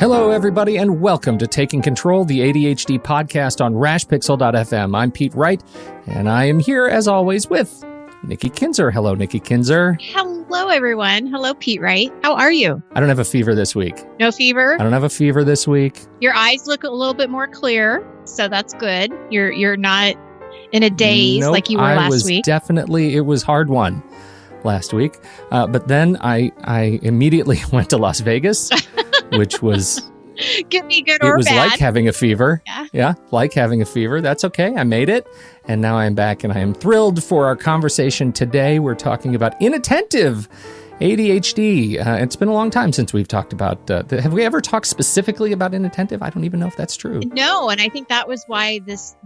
Hello, everybody, and welcome to Taking Control, the ADHD podcast on rashpixel.fm. I'm Pete Wright, and I am here, as always, with Nikki Kinzer. Hello, Nikki Kinzer. Hello, everyone. Hello, Pete Wright. How are you? I don't have a fever this week. No fever? I don't have a fever this week. Your eyes look a little bit more clear, so that's good. You're not in a daze like you were last week. Definitely, it was hard won last week. But then I immediately went to Las Vegas, which was... Could be good or bad. It was like having a fever. Yeah, like having a fever. That's okay. I made it. And now I'm back, and I am thrilled for our conversation today. We're talking about inattentive ADHD. It's been a long time since we've talked about... have we ever talked specifically about inattentive? I don't even know if that's true. No, and I think that was why this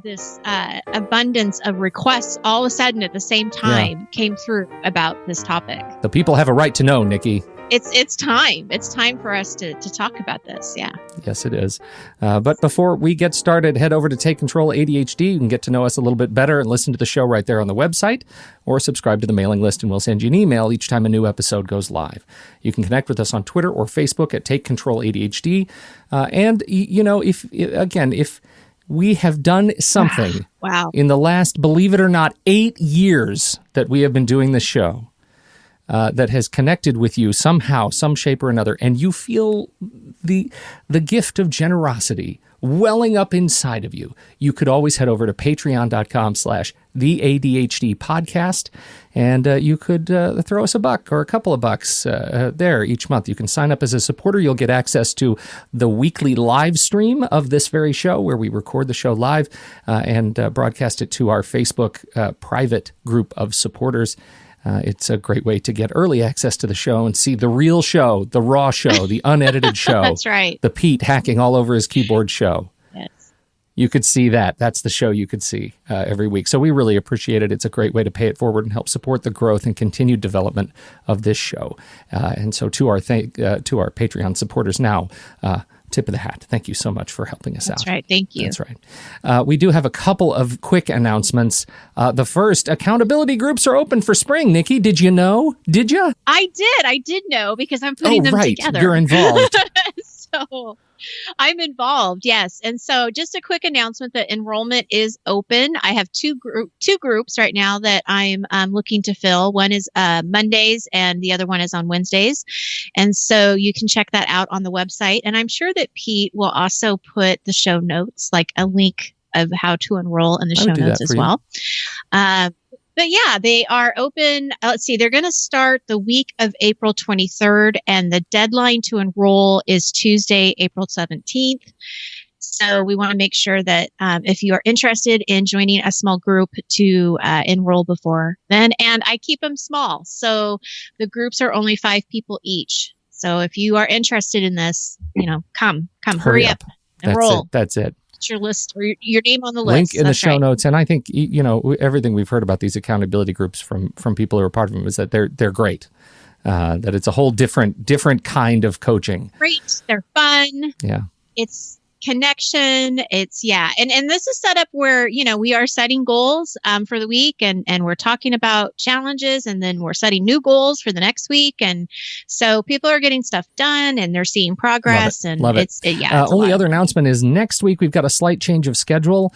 abundance of requests all of a sudden at the same time came through about this topic. The people have a right to know, Nikki. It's time. It's time for us to talk about this. Yeah. Yes, it is. But before we get started, head over to Take Control ADHD. You can get to know us a little bit better and listen to the show right there on the website, or subscribe to the mailing list, and we'll send you an email each time a new episode goes live. You can connect with us on Twitter or Facebook at Take Control ADHD. And, you know, if we have done something in the last, believe it or not, 8 years that we have been doing this show, that has connected with you somehow, some shape or another, and you feel the gift of generosity welling up inside of you, you could always head over to patreon.com/theADHDpodcast, and you could throw us a buck or a couple of bucks there each month. You can sign up as a supporter. You'll get access to the weekly live stream of this very show, where we record the show live and broadcast it to our Facebook private group of supporters. It's a great way to get early access to the show and see the real show, the raw show, the unedited show. That's right. The Pete hacking all over his keyboard show. Yes. You could see that. That's the show you could see every week. So we really appreciate it. It's a great way to pay it forward and help support the growth and continued development of this show. And so to our Patreon supporters now, tip of the hat. Thank you so much for helping us out. That's right. Thank you. That's right. We do have a couple of quick announcements. The first, accountability groups are open for spring. Nikki, did you know? Did you? I did know, because I'm putting them together. You're involved. So I'm involved, yes. And so just a quick announcement that enrollment is open. I have two groups right now that I'm looking to fill. One is Mondays and the other one is on Wednesdays. And so you can check that out on the website. And I'm sure that Pete will also put the show notes, like a link of how to enroll in the show notes as well. But yeah, they are open. Let's see, they're going to start the week of April 23rd, and the deadline to enroll is Tuesday, April 17th. So we want to make sure that if you are interested in joining a small group, to enroll before then. And I keep them small. So the groups are only 5 people each. So if you are interested in this, come, hurry up, enroll. That's it. Your list, or your name on the list. Link in the show notes. And I think, everything we've heard about these accountability groups from people who are part of them is that they're great. That it's a whole different kind of coaching. Great. They're fun. Yeah. It's connection. It's and this is set up where we are setting goals for the week, and we're talking about challenges, and then we're setting new goals for the next week, and so people are getting stuff done and they're seeing progress. Love it. Only other announcement is next week we've got a slight change of schedule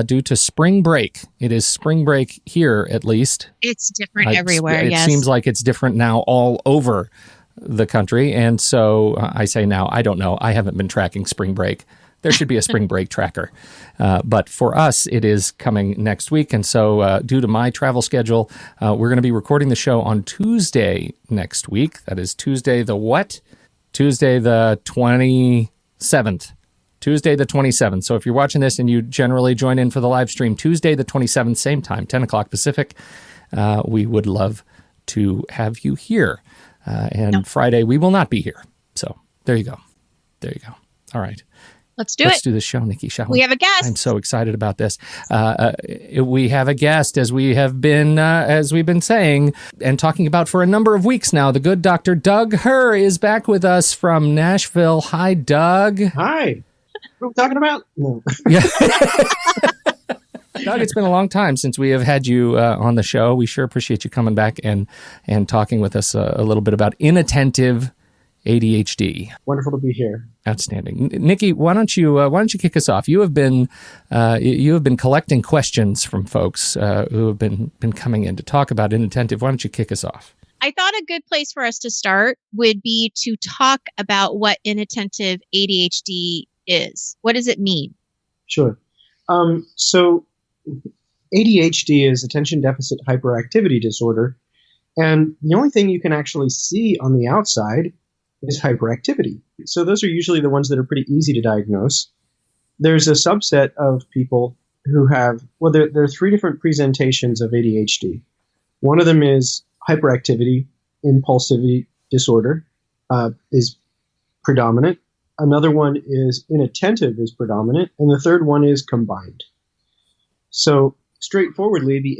due to spring break. It is spring break here, at least. It's different everywhere. It seems like it's different now all over the country. And so I say now, I don't know. I haven't been tracking spring break. There should be a spring break tracker. But for us, it is coming next week. And so due to my travel schedule, we're going to be recording the show on Tuesday next week. That is Tuesday the what? Tuesday the 27th. Tuesday the 27th. So if you're watching this and you generally join in for the live stream, Tuesday the 27th, same time, 10 o'clock Pacific, we would love to have you here. Friday, we will not be here. So there you go. All right. Let's do the show, Nikki, shall we? We have a guest. I'm so excited about this. We have a guest, as we've been saying and talking about for a number of weeks now. The good Dr. Doug Herr is back with us from Nashville. Hi, Doug. Hi. What are we talking about? No. Yeah. Doug, it's been a long time since we have had you on the show. We sure appreciate you coming back and talking with us a little bit about inattentive ADHD. Wonderful to be here. Outstanding. Nikki, why don't you kick us off? You have been collecting questions from folks who have been coming in to talk about inattentive. Why don't you kick us off? I thought a good place for us to start would be to talk about what inattentive ADHD is. What does it mean? Sure. So ADHD is attention deficit hyperactivity disorder. And the only thing you can actually see on the outside is hyperactivity. So those are usually the ones that are pretty easy to diagnose. There's a subset of people who have, there are three different presentations of ADHD. One of them is hyperactivity, impulsivity disorder is predominant. Another one is inattentive is predominant. And the third one is combined. So straightforwardly, the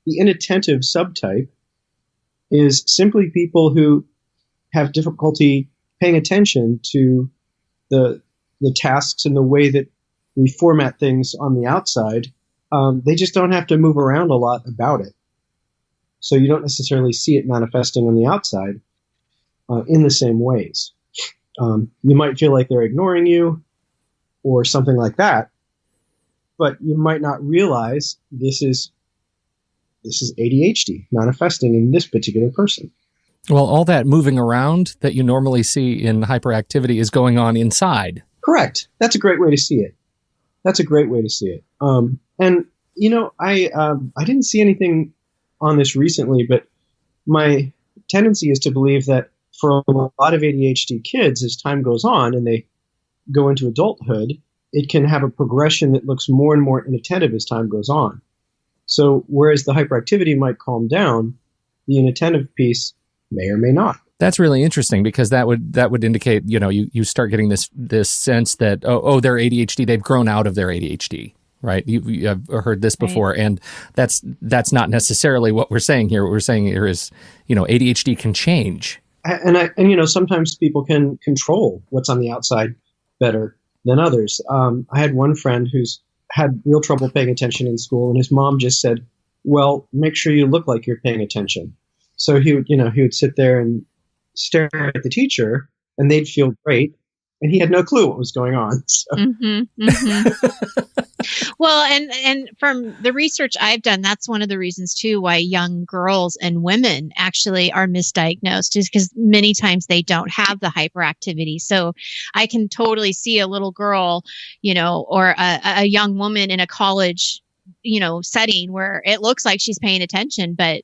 inattentive subtype is simply people who have difficulty paying attention to the tasks and the way that we format things on the outside. They just don't have to move around a lot about it. So you don't necessarily see it manifesting on the outside in the same ways. You might feel like they're ignoring you or something like that, but you might not realize this is ADHD manifesting in this particular person. Well, all that moving around that you normally see in hyperactivity is going on inside. Correct. That's a great way to see it. And I didn't see anything on this recently, but my tendency is to believe that for a lot of ADHD kids, as time goes on and they go into adulthood, it can have a progression that looks more and more inattentive as time goes on. So whereas the hyperactivity might calm down, the inattentive piece may or may not. That's really interesting because that would indicate, you start getting this sense that, they're ADHD, they've grown out of their ADHD. Right. You have heard this before. Right. And that's not necessarily what we're saying here. What we're saying here is, ADHD can change. And sometimes people can control what's on the outside better than others. I had one friend who's had real trouble paying attention in school, and his mom just said, well, make sure you look like you're paying attention. So he would sit there and stare at the teacher, and they'd feel great. And he had no clue what was going on. So. Mm-hmm, mm-hmm. Well, and from the research I've done, that's one of the reasons too why young girls and women actually are misdiagnosed, is because many times they don't have the hyperactivity. So I can totally see a little girl, or a young woman in a college, setting where it looks like she's paying attention, but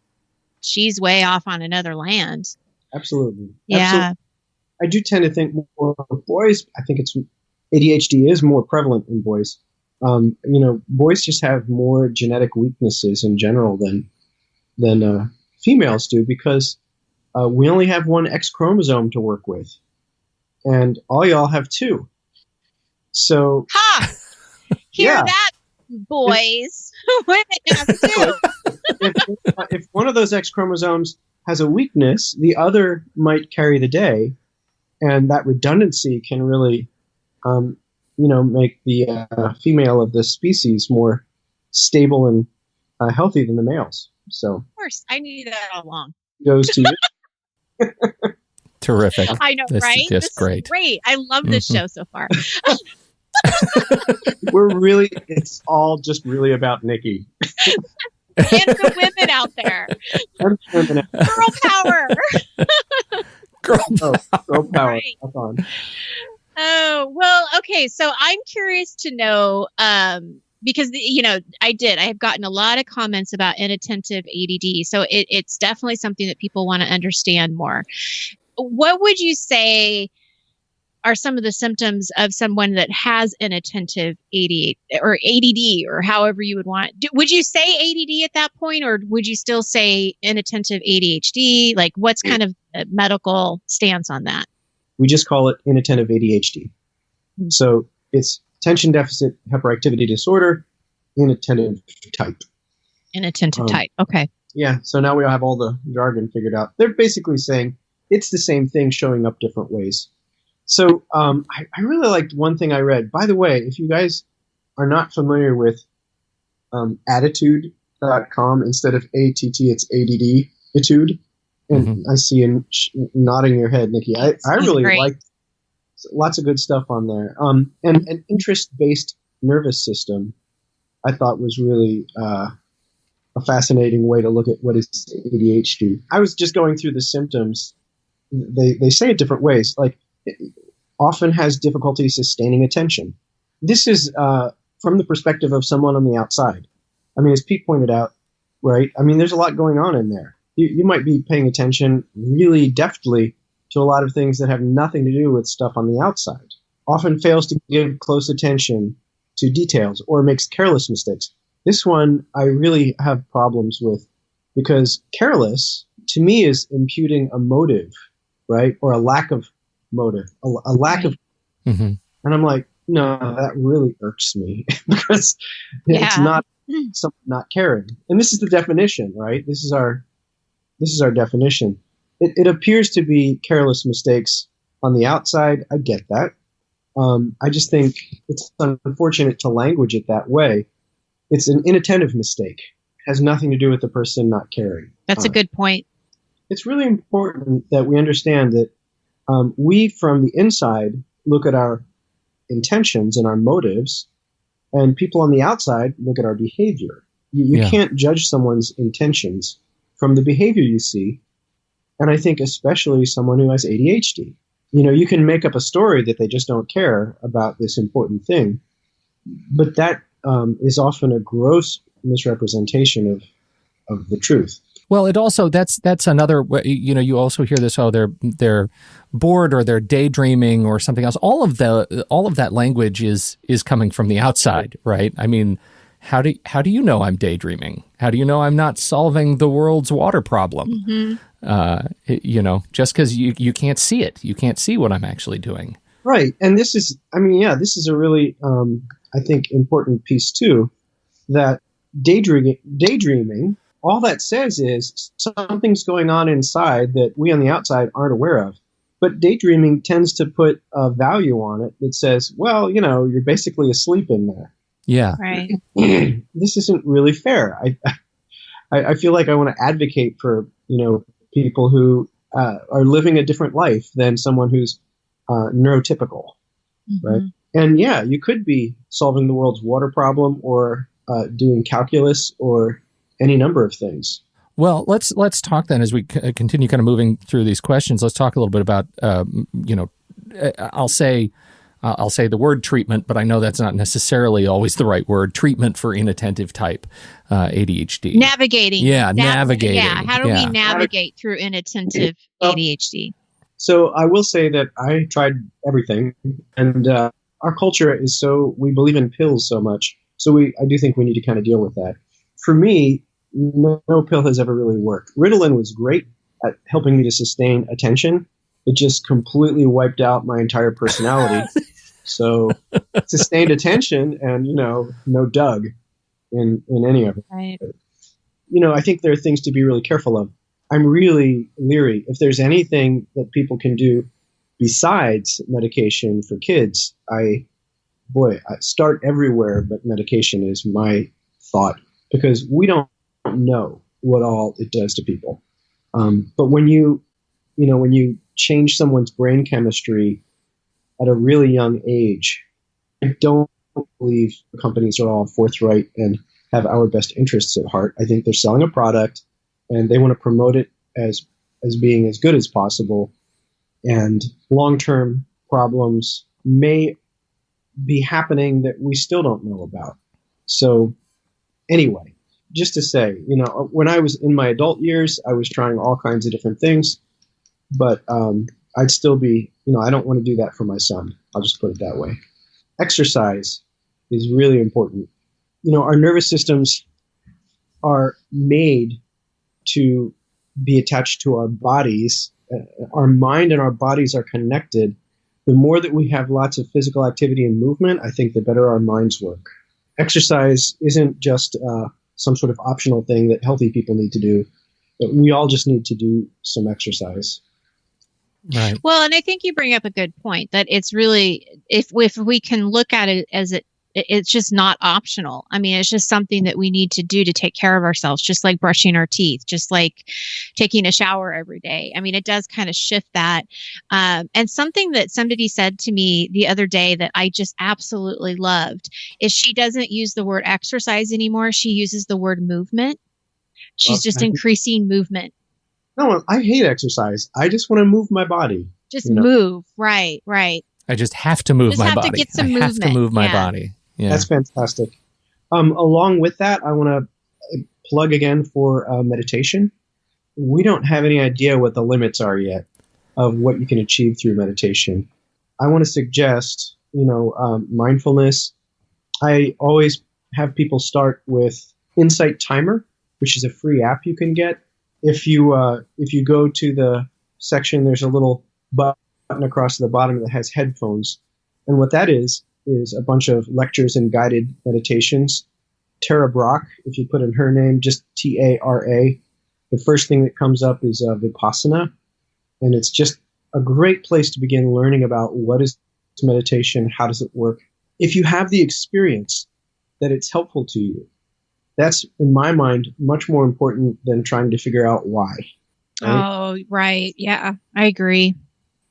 she's way off on another land. Absolutely. Yeah. Absolutely. I do tend to think more of boys. I think ADHD is more prevalent in boys. Boys just have more genetic weaknesses in general than females do because we only have one X chromosome to work with, and all y'all have two. So, hear that, boys? Women have two. If one of those X chromosomes has a weakness, the other might carry the day. And that redundancy can really, make the female of the species more stable and healthy than the males. So, of course, I knew that all along. Goes to you. Terrific. I know, this right? Is just this great. Is great. I love this show so far. It's all just really about Nikki. And the women out there. Girl power. Girl power. Right. That's on. Oh, well, okay. So I'm curious to know, because, I have gotten a lot of comments about inattentive ADD. So it's definitely something that people want to understand more. What would you say are some of the symptoms of someone that has inattentive ADD or however you would want it? Would you say ADD at that point, or would you still say inattentive ADHD? Like, what's kind of a medical stance on that? We just call it inattentive ADHD. Mm-hmm. So it's attention deficit hyperactivity disorder, inattentive type. Inattentive type. Okay. Yeah. So now we all have all the jargon figured out. They're basically saying it's the same thing showing up different ways. So I really liked one thing I read. By the way, if you guys are not familiar with attitude.com, instead of ATT, it's ADD, attitude. And I see you nodding your head, Nikki. I really great. like lots of good stuff on there. And an interest-based nervous system, I thought was really a fascinating way to look at what is ADHD. I was just going through the symptoms. They say it different ways. Like, it often has difficulty sustaining attention. This is from the perspective of someone on the outside. I mean, as Pete pointed out, right? I mean, there's a lot going on in there. You might be paying attention really deftly to a lot of things that have nothing to do with stuff on the outside. Often fails to give close attention to details or makes careless mistakes. This one I really have problems with, because careless to me is imputing a motive, right? Or a lack of motive, a lack of, and I'm like, no, that really irks me because it's not not caring. And this is the definition, right? This is our definition. It appears to be careless mistakes on the outside. I get that. I just think it's unfortunate to language it that way. It's an inattentive mistake. It has nothing to do with the person not caring. That's a good point. It's really important that we understand that we, from the inside, look at our intentions and our motives, and people on the outside look at our behavior. You can't judge someone's intentions from the behavior you see. And I think especially someone who has ADHD. You can make up a story that they just don't care about this important thing, but that is often a gross misrepresentation of the truth. Well, it also that's another. You also hear this. Oh, they're bored or they're daydreaming or something else. All of that language is coming from the outside, right? I mean, how do you know I'm daydreaming? How do you know I'm not solving the world's water problem? Just because you can't see it, you can't see what I'm actually doing. Right, and this is a really I think important piece too. That daydreaming. All that says is something's going on inside that we on the outside aren't aware of. But daydreaming tends to put a value on it that says, well, you're basically asleep in there. Yeah. Right. This isn't really fair. I feel like I want to advocate for, people who are living a different life than someone who's neurotypical, right? And you could be solving the world's water problem or doing calculus or any number of things. Well, let's talk then as we continue kind of moving through these questions. Let's talk a little bit about, I'll say the word treatment, but I know that's not necessarily always the right word. Treatment for inattentive type ADHD. Navigating. Navigating. Yeah. How do we navigate through inattentive ADHD? So I will say that I tried everything, and our culture is we believe in pills so much. So I do think we need to kind of deal with that. For me, no pill has ever really worked. Ritalin was great at helping me to sustain attention. It just completely wiped out my entire personality. So sustained attention and, no Doug in any of it. Right. I think there are things to be really careful of. I'm really leery. If there's anything that people can do besides medication for kids, I start everywhere, but medication is my thought, because we don't know what all it does to people. But when you change someone's brain chemistry at a really young age, I don't believe companies are all forthright and have our best interests at heart. I think they're selling a product and they want to promote it as being as good as possible. And long-term problems may be happening that we still don't know about. So anyway, just to say, when I was in my adult years, I was trying all kinds of different things, but I'd still be, I don't want to do that for my son. I'll just put it that way. Exercise is really important. Our nervous systems are made to be attached to our bodies. Our mind and our bodies are connected. The more that we have lots of physical activity and movement, I think the better our minds work. Exercise isn't just some sort of optional thing that healthy people need to do, but we all just need to do some exercise. Right. Well, and I think you bring up a good point that it's really, if we can look at it as It's just not optional. I mean, it's just something that we need to do to take care of ourselves, just like brushing our teeth, just like taking a shower every day. I mean, it does kind of shift that. And something that somebody said to me the other day that I just absolutely loved is she doesn't use the word exercise anymore. She uses the word movement. She's just increasing movement. No, I hate exercise. I just want to move my body. Just move. Right. I just have to move my body. To get some I movement. have to move my body. Yeah. That's fantastic. Along with that, I want to plug again for meditation. We don't have any idea what the limits are yet of what you can achieve through meditation. I want to suggest, mindfulness. I always have people start with Insight Timer, which is a free app you can get. If you go to the section, there's a little button across the bottom that has headphones. And what that is a bunch of lectures and guided meditations. Tara Brach, if you put in her name, just Tara, the first thing that comes up is Vipassana. And it's just a great place to begin learning about what is meditation, how does it work. If you have the experience that it's helpful to you, that's, in my mind, much more important than trying to figure out why. Right? Oh, right. Yeah, I agree.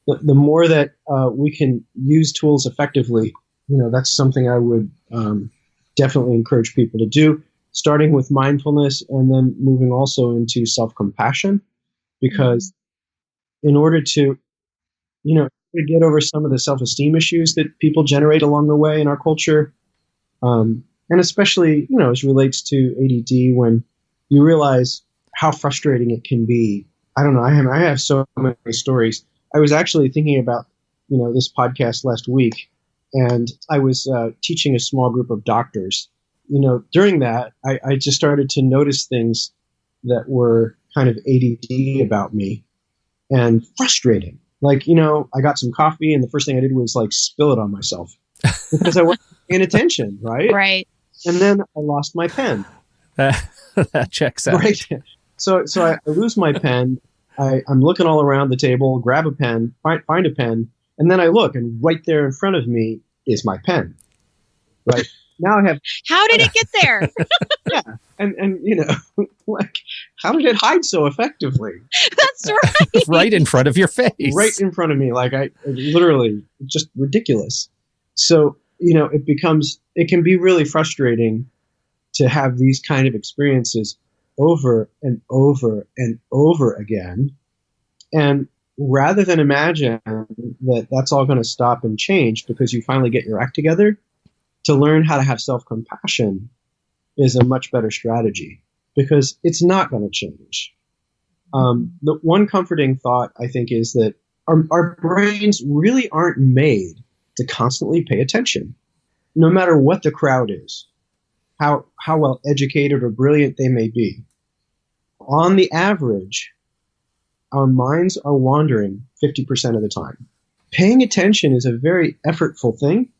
The more that we can use tools effectively, that's something I would definitely encourage people to do, starting with mindfulness and then moving also into self-compassion, because in order to, get over some of the self-esteem issues that people generate along the way in our culture, and especially, as relates to ADD, when you realize how frustrating it can be. I don't know. I have so many stories. I was actually thinking about, this podcast last week, and I was teaching a small group of doctors. During that, I just started to notice things that were kind of ADD about me and frustrating. Like, I got some coffee, and the first thing I did was spill it on myself because I wasn't paying attention, right? Right. And then I lost my pen. That checks out. Right. So I lose my pen. I'm looking all around the table, grab a pen, find a pen, and then I look, and right there in front of me is my pen. Right. Now I have... How did it get there? Yeah. And how did it hide so effectively? That's right. Right in front of your face. Right in front of me. I literally, just ridiculous. So, it can be really frustrating to have these kind of experiences over and over and over again. And rather than imagine that that's all going to stop and change because you finally get your act together, to learn how to have self-compassion is a much better strategy because it's not going to change. The one comforting thought, I think, is that our brains really aren't made to constantly pay attention, no matter what the crowd is, how well educated or brilliant they may be. On the average, our minds are wandering 50% of the time. Paying attention is a very effortful thing.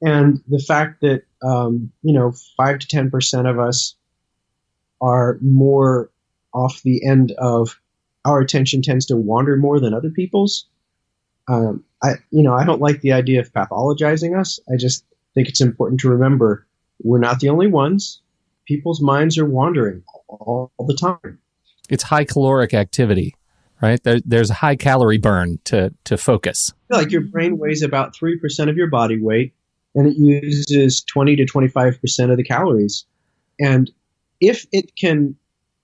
And the fact that, 5 to 10% of us are more off the end of our attention tends to wander more than other people's. I don't like the idea of pathologizing us. I just think it's important to remember we're not the only ones. People's minds are wandering all the time. It's high caloric activity, right? There's a high calorie burn to focus. Like your brain weighs about 3% of your body weight, and it uses 20 to 25% of the calories. And if it can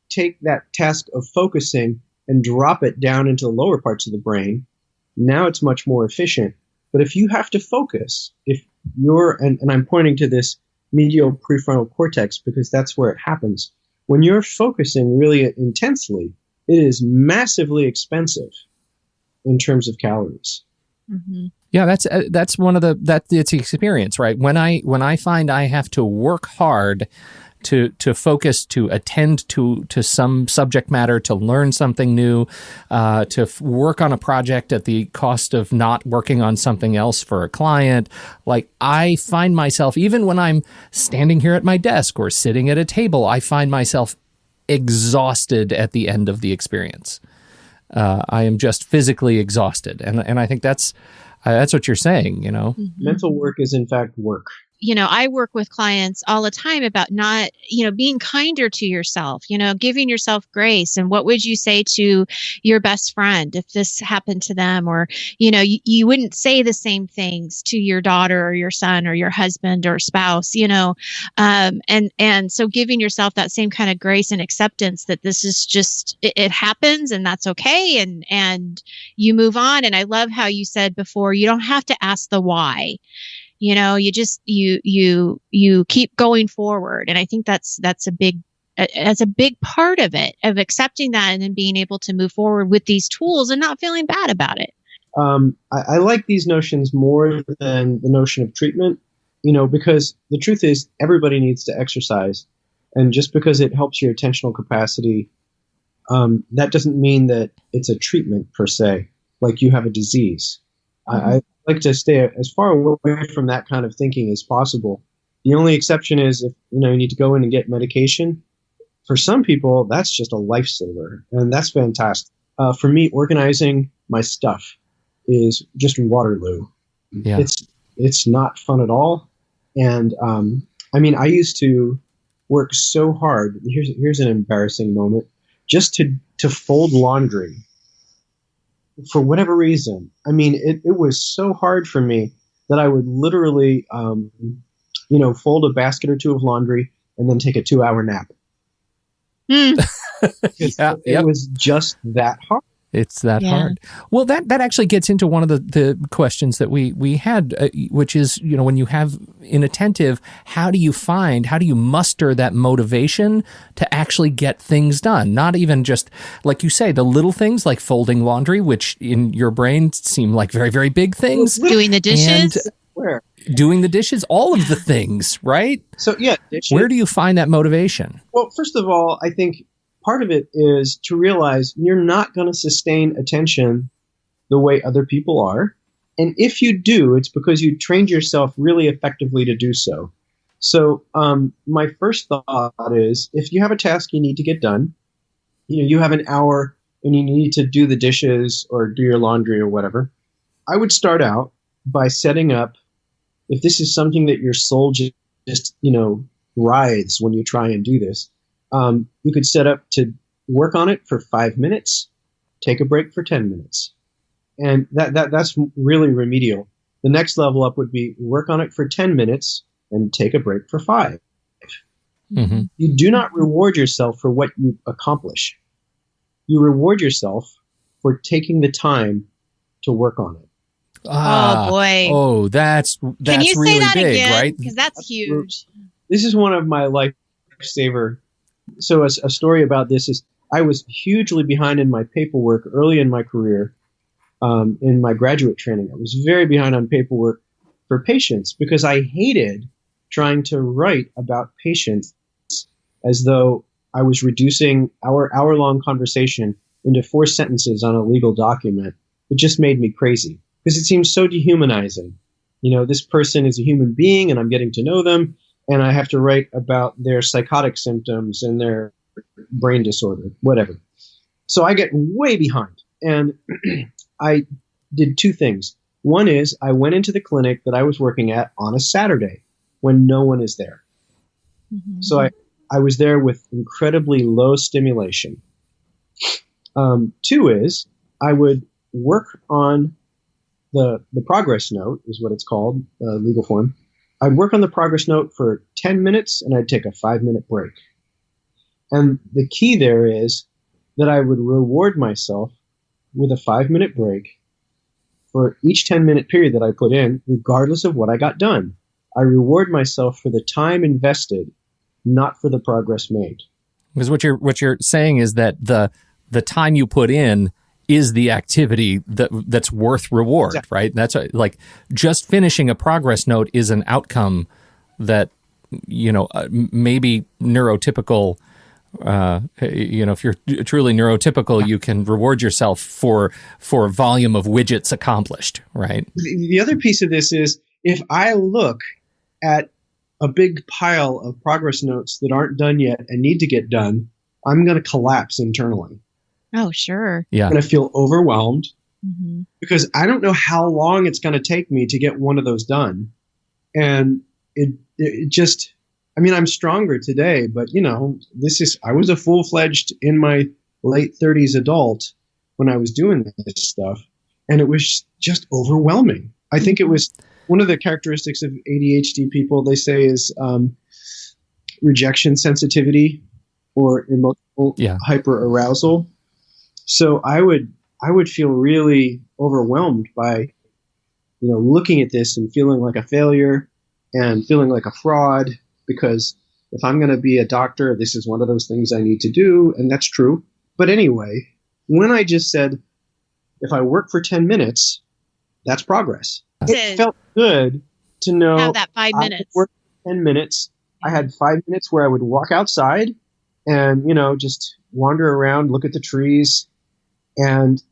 take that task of focusing and drop it down into the lower parts of the brain, now it's much more efficient. But if you have to focus, if you're, and I'm pointing to this medial prefrontal cortex because that's where it happens. When you're focusing really intensely, it is massively expensive in terms of calories. Mm-hmm. Yeah, that's one of it's the experience, right? When I find I have to work hard to focus, to attend to some subject matter, to learn something new, to work on a project at the cost of not working on something else for a client. Like I find myself, even when I'm standing here at my desk or sitting at a table, I find myself exhausted at the end of the experience. I am just physically exhausted. And I think that's what you're saying, Mental work is in fact work. I work with clients all the time about not, being kinder to yourself, giving yourself grace. And what would you say to your best friend if this happened to them? Or, you wouldn't say the same things to your daughter or your son or your husband or spouse, and so giving yourself that same kind of grace and acceptance that this is just, it happens and that's okay. And you move on. And I love how you said before, you don't have to ask the why. You just you keep going forward, and I think that's a big part of it, of accepting that and then being able to move forward with these tools and not feeling bad about it. I like these notions more than the notion of treatment, because the truth is everybody needs to exercise, and just because it helps your attentional capacity, that doesn't mean that it's a treatment per se, like you have a disease. I like to stay as far away from that kind of thinking as possible. The only exception is if you need to go in and get medication. For some people, that's just a lifesaver, and that's fantastic. For me, organizing my stuff is just Waterloo. Yeah. It's not fun at all, and I used to work so hard. Here's an embarrassing moment, just to fold laundry. For whatever reason, it was so hard for me that I would literally, fold a basket or two of laundry and then take a 2-hour nap. It was just that hard. It's that hard. Well, that actually gets into one of the questions that we had, which is, when you have inattentive, how do you muster that motivation to actually get things done? Not even just, like you say, the little things like folding laundry, which in your brain seem like very, very big things. Doing the dishes. Doing the dishes, all of the things, right? So, dishes. Where do you find that motivation? Well, first of all, I think part of it is to realize you're not going to sustain attention the way other people are. And if you do, it's because you trained yourself really effectively to do so. So my first thought is, if you have a task you need to get done, you have an hour and you need to do the dishes or do your laundry or whatever, I would start out by setting up, if this is something that your soul just writhes when you try and do this, you could set up to work on it for 5 minutes, take a break for 10 minutes. And that's really remedial. The next level up would be work on it for 10 minutes and take a break for 5. Mm-hmm. You do not reward yourself for what you accomplish. You reward yourself for taking the time to work on it. Oh boy! Oh, that's Can you really say that big, again? right? Because that's huge. This is one of my lifesaver. So a story about this is I was hugely behind in my paperwork early in my career, in my graduate training. I was very behind on paperwork for patients because I hated trying to write about patients as though I was reducing our hour-long conversation into 4 sentences on a legal document. It just made me crazy because it seems so dehumanizing. This person is a human being and I'm getting to know them, and I have to write about their psychotic symptoms and their brain disorder, whatever. So I get way behind. And I did 2 things. One is I went into the clinic that I was working at on a Saturday when no one is there. Mm-hmm. So I was there with incredibly low stimulation. 2 is I would work on the progress note, is what it's called, legal form. I'd work on the progress note for 10 minutes and I'd take a 5-minute break. And the key there is that I would reward myself with a 5-minute break for each 10-minute period that I put in, regardless of what I got done. I reward myself for the time invested, not for the progress made. Because what you're saying is that the time you put in is the activity that's worth reward, exactly. Right? That's like just finishing a progress note is an outcome that, maybe neurotypical, if you're truly neurotypical, you can reward yourself for volume of widgets accomplished, right? The other piece of this is if I look at a big pile of progress notes that aren't done yet and need to get done, I'm going to collapse internally. Oh, sure. Yeah. I'm going to feel overwhelmed because Mm-hmm. I don't know how long it's going to take me to get one of those done. And it just, I mean, I'm stronger today, but I was a full-fledged in my late 30s adult when I was doing this stuff, and it was just overwhelming. I think it was one of the characteristics of ADHD people, they say, is rejection sensitivity or emotional hyperarousal. So I would feel really overwhelmed by, looking at this and feeling like a failure and feeling like a fraud, because if I'm going to be a doctor, this is one of those things I need to do, and that's true. But anyway, when I just said, if I work for 10 minutes, that's progress. It felt good to know have that 5 minutes. I worked 10 minutes. I had 5 minutes where I would walk outside and, just wander around, look at the trees, and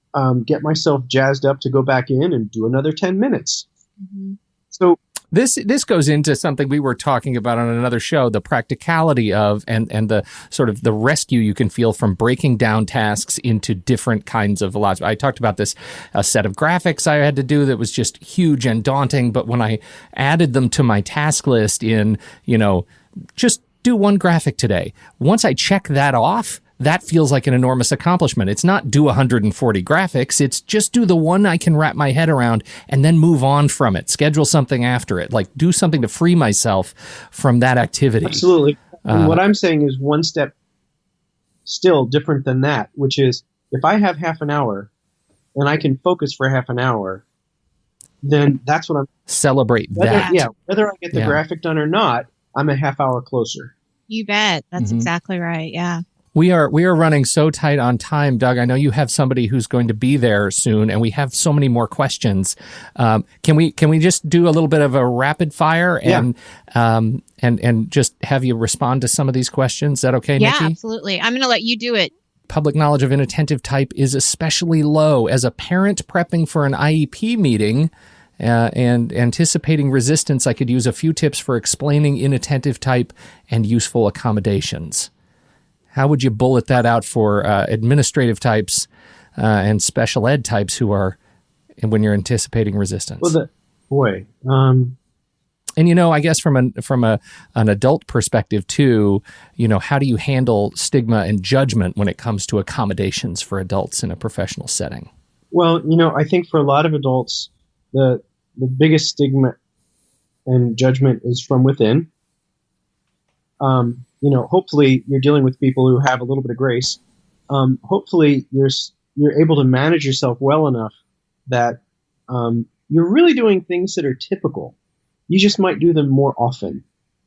get myself jazzed up to go back in and do another 10 minutes. Mm-hmm. So This goes into something we were talking about on another show, the practicality of and the sort of the rescue you can feel from breaking down tasks into different kinds of lots. I talked about this, a set of graphics I had to do that was just huge and daunting, but when I added them to my task list in, just do one graphic today, once I check that off, that feels like an enormous accomplishment. It's not do 140 graphics. It's just do the one I can wrap my head around and then move on from it. Schedule something after it. Like do something to free myself from that activity. Absolutely. And what I'm saying is one step still different than that, which is if I have half an hour and I can focus for half an hour, then that's what I'm... Celebrate that. Yeah. Whether I get the graphic done or not, I'm a half hour closer. You bet. That's exactly right. Yeah. We are running so tight on time, Doug. I know you have somebody who's going to be there soon, and we have so many more questions. Can we just do a little bit of a rapid fire and just have you respond to some of these questions? Is that okay, Nikki? Yeah, absolutely. I'm going to let you do it. Public knowledge of inattentive type is especially low. As a parent prepping for an IEP meeting and anticipating resistance, I could use a few tips for explaining inattentive type and useful accommodations. How would you bullet that out for administrative types and special ed types who are, when you're anticipating resistance? Well, and I guess from an adult perspective too, how do you handle stigma and judgment when it comes to accommodations for adults in a professional setting? Well, I think for a lot of adults, the biggest stigma and judgment is from within. Hopefully you're dealing with people who have a little bit of grace. Hopefully you're able to manage yourself well enough that you're really doing things that are typical. You just might do them more often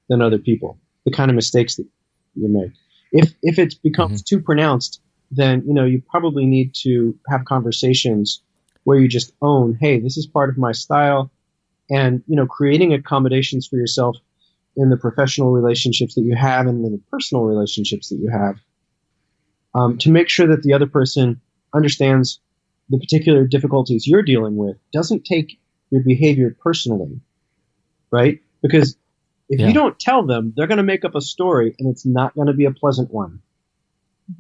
than other people, the kind of mistakes that you make. If it becomes too pronounced, then you probably need to have conversations where you just own, hey, this is part of my style, and creating accommodations for yourself in the professional relationships that you have and in the personal relationships that you have, to make sure that the other person understands the particular difficulties you're dealing with, doesn't take your behavior personally, right? Because if you don't tell them, they're going to make up a story and it's not going to be a pleasant one,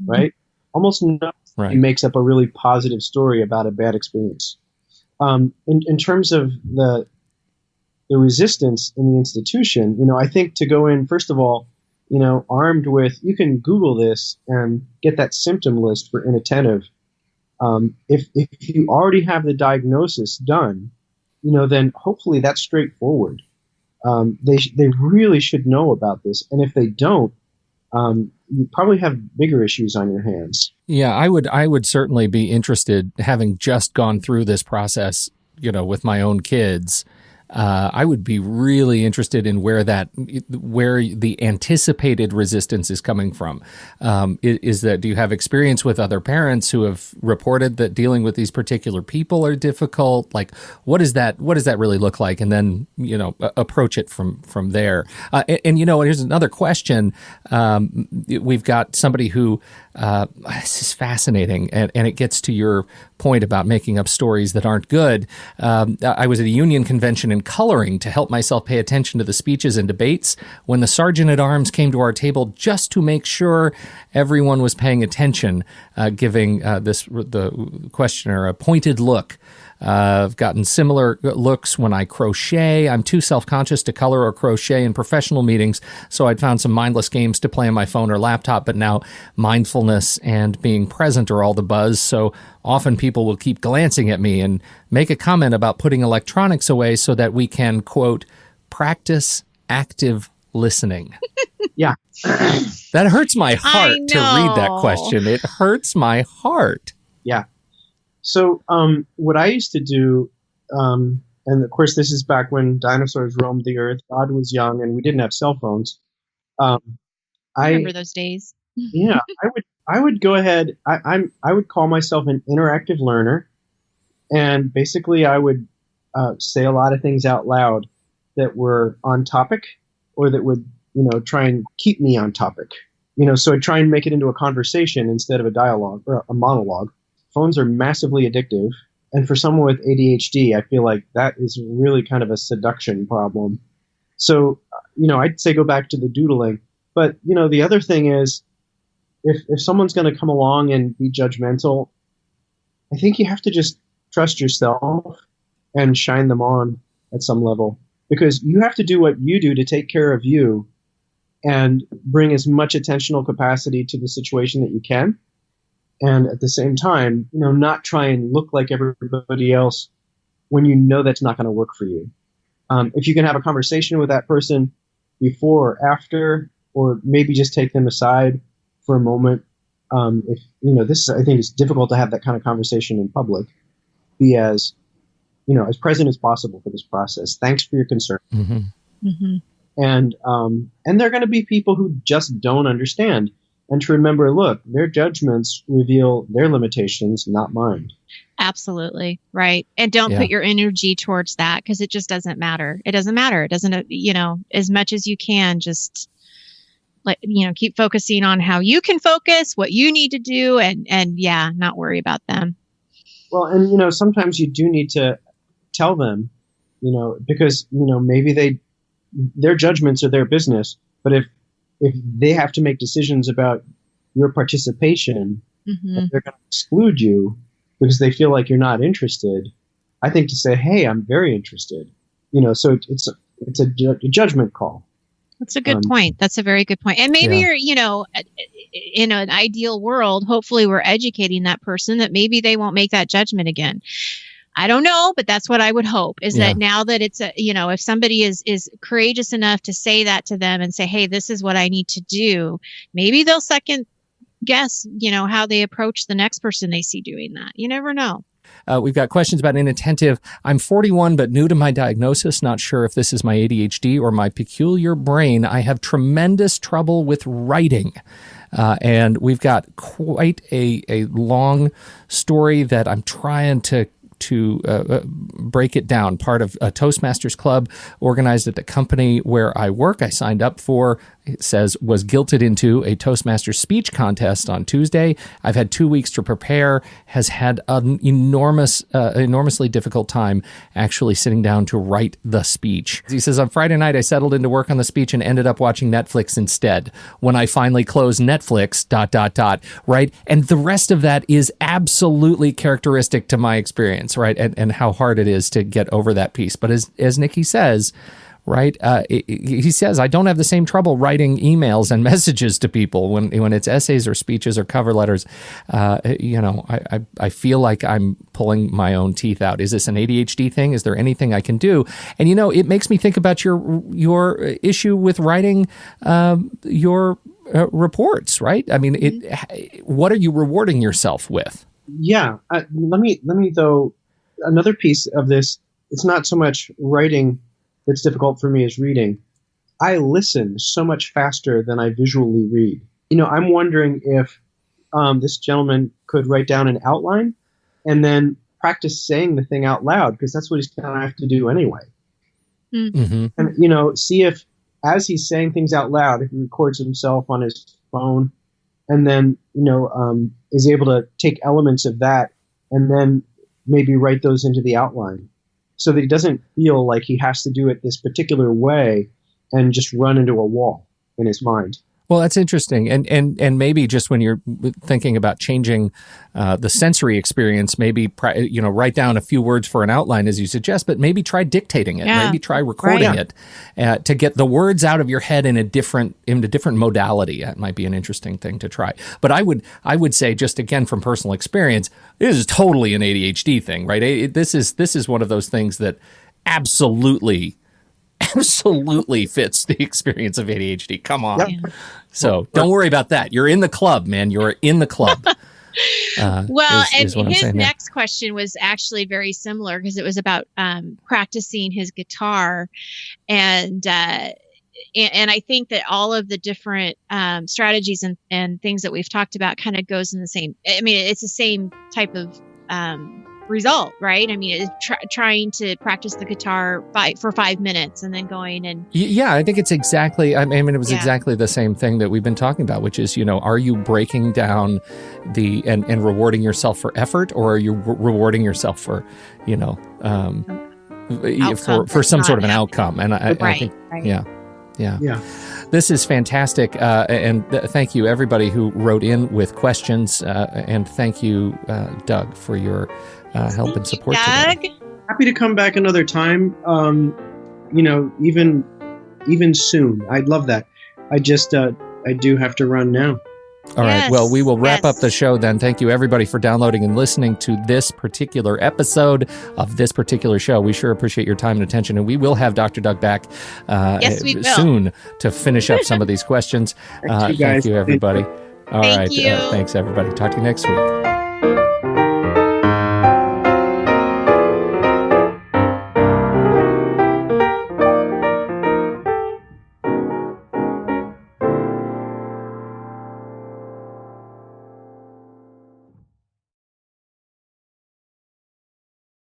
right? Almost nothing makes up a really positive story about a bad experience. In terms of the resistance in the institution, I think to go in, first of all, armed with, you can Google this and get that symptom list for inattentive. If you already have the diagnosis done, then hopefully that's straightforward. They really should know about this. And if they don't, you probably have bigger issues on your hands. Yeah, I would certainly be interested, having just gone through this process, with my own kids. I would be really interested in where the anticipated resistance is coming from. Is that, do you have experience with other parents who have reported that dealing with these particular people are difficult? Like, what does that really look like? And then, approach it from there. And here's another question. We've got somebody who, this is fascinating, and it gets to your point about making up stories that aren't good. I was at a union convention in coloring to help myself pay attention to the speeches and debates when the sergeant at arms came to our table just to make sure everyone was paying attention, giving the questioner a pointed look. I've gotten similar looks when I crochet. I'm too self-conscious to color or crochet in professional meetings, so I'd found some mindless games to play on my phone or laptop, but now mindfulness and being present are all the buzz, so often people will keep glancing at me and make a comment about putting electronics away so that we can, quote, practice active listening. Yeah. That hurts my heart to read that know. question. It hurts my heart. Yeah. So what I used to do, and of course this is back when dinosaurs roamed the earth, God was young, and we didn't have cell phones. I remember those days. Yeah, I would go ahead. I would call myself an interactive learner, and basically I would say a lot of things out loud that were on topic, or that would try and keep me on topic. So I'd try and make it into a conversation instead of a dialogue or a monologue. Phones are massively addictive, and for someone with ADHD, I feel like that is really kind of a seduction problem. So I'd say go back to the doodling. But the other thing is, if someone's going to come along and be judgmental, I think you have to just trust yourself and shine them on at some level, because you have to do what you do to take care of you and bring as much attentional capacity to the situation that you can. And at the same time, not try and look like everybody else when you know that's not going to work for you. If you can have a conversation with that person before or after, or maybe just take them aside for a moment. If this, I think it's difficult to have that kind of conversation in public. Be as present as possible for this process. Thanks for your concern. Mm-hmm. Mm-hmm. And there are going to be people who just don't understand. And to remember, look, their judgments reveal their limitations, not mine. Absolutely. Right. And don't put your energy towards that, because it just doesn't matter. It doesn't matter. It doesn't, as much as you can, just keep focusing on how you can focus, what you need to do, and not worry about them. Well, and, sometimes you do need to tell them, because, maybe their judgments are their business, but if they have to make decisions about your participation, Mm-hmm. they're going to exclude you because they feel like you're not interested. I think to say, "Hey, I'm very interested," so it's a judgment call. That's a good point. That's a very good point. And maybe you're, in an ideal world, hopefully we're educating that person that maybe they won't make that judgment again. I don't know, but that's what I would hope, is that now that it's if somebody is courageous enough to say that to them and say, hey, this is what I need to do, maybe they'll second guess, how they approach the next person they see doing that. You never know. We've got questions about inattentive. I'm 41, but new to my diagnosis. Not sure if this is my ADHD or my peculiar brain. I have tremendous trouble with writing. And we've got quite a long story that I'm trying to break it down. Part of a Toastmasters club organized at the company where I work. I signed up for, it says, was guilted into a Toastmasters speech contest on Tuesday. I've had 2 weeks to prepare, has had an enormously difficult time actually sitting down to write the speech. He says, on Friday night, I settled into work on the speech and ended up watching Netflix instead. When I finally closed Netflix, ... right? And the rest of that is absolutely characteristic to my experience, right? And how hard it is to get over that piece. But as Nikki says, right? He says, I don't have the same trouble writing emails and messages to people when it's essays or speeches or cover letters. I feel like I'm pulling my own teeth out. Is this an ADHD thing? Is there anything I can do? And, it makes me think about your issue with writing your reports, right? I mean, what are you rewarding yourself with? Yeah. Let me though, another piece of this, it's not so much writing that's difficult for me as reading. I listen so much faster than I visually read. I'm wondering if this gentleman could write down an outline and then practice saying the thing out loud, because that's what he's going to have to do anyway. Mm-hmm. And, see if, as he's saying things out loud, if he records himself on his phone and then, is able to take elements of that and then maybe write those into the outline, so that he doesn't feel like he has to do it this particular way and just run into a wall in his mind. Well, that's interesting. And maybe just when you're thinking about changing the sensory experience, maybe, write down a few words for an outline as you suggest, but maybe try dictating it. Yeah. Maybe try recording it to get the words out of your head in a different modality. That might be an interesting thing to try. But I would say, just again from personal experience, this is totally an ADHD thing, right? This is one of those things that absolutely fits the experience of ADHD. Come on. Yep. So don't worry about that. You're in the club, man. You're in the club. Well, is what I'm his saying there. next question was actually very similar because it was about practicing his guitar, and I think that all of the different strategies and things that we've talked about kind of goes in the same. I mean, it's the same type of result, right? I mean, it's trying to practice the guitar for 5 minutes and then going and I think it's exactly. I mean, it was exactly the same thing that we've been talking about, which is, are you breaking down and rewarding yourself for effort, or are you rewarding yourself for, for some sort of an outcome? And I think, yeah. This is fantastic, and thank you everybody who wrote in with questions, and thank you, Doug, for your help and support today. Happy to come back another time. Even soon. I'd love that. I do have to run now. All right. Well, we will wrap up the show then. Thank you, everybody, for downloading and listening to this particular episode of this particular show. We sure appreciate your time and attention, and we will have Dr. Doug back soon to finish up some of these questions. Thank you, everybody. All right. Thanks, everybody. Talk to you next week.